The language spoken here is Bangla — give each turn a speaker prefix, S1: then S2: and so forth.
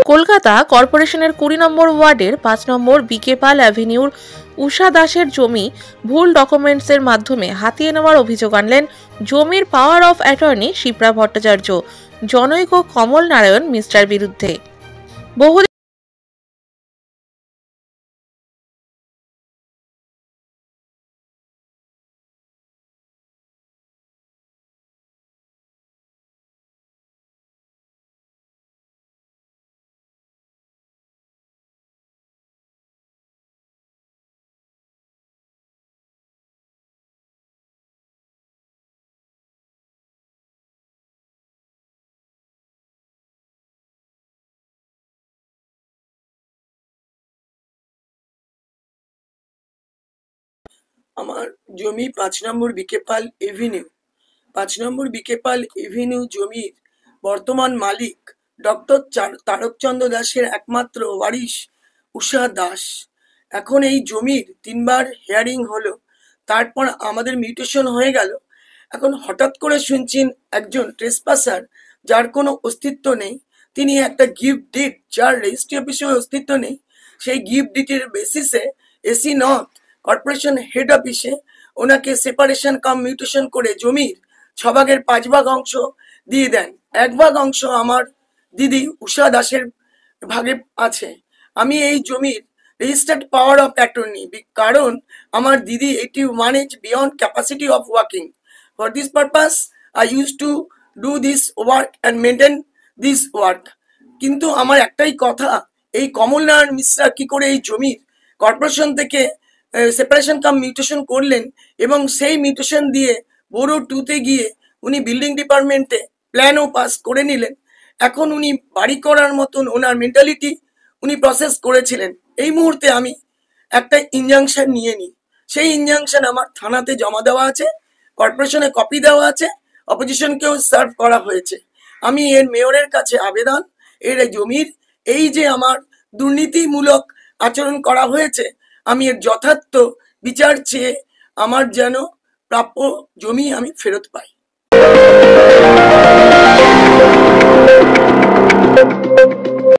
S1: কলকাতা কর্পোরেশনের 20 নম্বর ওয়ার্ডের 5 নম্বর বিকে পাল অ্যাভিনিউর উষা দাসের জমি ভুল ডকুমেন্টসের মাধ্যমে হাতিয়ে নেওয়ার অভিযোগ আনলেন জমির power of attorney Shipra Bhattacharya জনৈক কমল নারায়ণ মিস্টার বিরুদ্ধে। বহুদিন
S2: আমার জমি 5 নম্বর বিকেপাল এভিনিউ 5 নম্বর বিকেপাল এভিনিউ জমির বর্তমান মালিক ডক্টর তারকচন্দ্র দাসের একমাত্র ওয়ারিশ উষা দাস। এখন এই জমির 3বার হিয়ারিং হলো, তারপর আমাদের মিউটেশন হয়ে গেল। এখন হঠাৎ করে শুনছেন একজন ট্রেসপাসার যার কোনো অস্তিত্ব নেই, তিনি একটা গিফট ডিড যার রেজিস্ট্রি অফিসে অস্তিত্ব নেই, সেই গিফট ডিটের বেসিসে এসি নর্থ কর্পোরেশন হেড অফিসে ওনাকে সেপারেশন কাম মিউটেশন করে জমির 6 ভাগের 5 ভাগ অংশ দিয়ে দেন। 1 ভাগ অংশ আমার দিদি উষা দাসের ভাগে আছে। আমি এই জমির রেজিস্টার্ড পাওয়ার অফ অ্যাটর্নি, কারণ আমার দিদি 81 is beyond capacity of working. For this purpose, I used to do this work and maintain this work. কিন্তু আমার একটাই কথা, এই কমল নারায়ণ মিশ্রা কি করে এই জমির কর্পোরেশন থেকে সেপারেশন কাম মিউটেশন করলেন এবং সেই মিউটেশন দিয়ে বোরো 2-তে গিয়ে উনি বিল্ডিং ডিপার্টমেন্টে প্ল্যানও পাস করে নিলেন। এখন উনি বাড়ি করার মতন ওনার মেন্টালিটি উনি প্রসেস করেছিলেন। এই মুহূর্তে আমি একটা ইনজাংশন নিয়ে নিই, সেই ইনজাংশন আমার থানাতে জমা দেওয়া আছে, কর্পোরেশনে কপি দেওয়া আছে, অপোজিশনকেও সার্ভ করা হয়েছে। আমি এর মেয়রের কাছে আবেদন, এর জমির এই যে আমার দুর্নীতিমূলক আচরণ করা হয়েছে, আমি এর যথার্থ বিচার চেয়ে আমার যেন প্রাপ্য জমি আমি ফেরত পাই।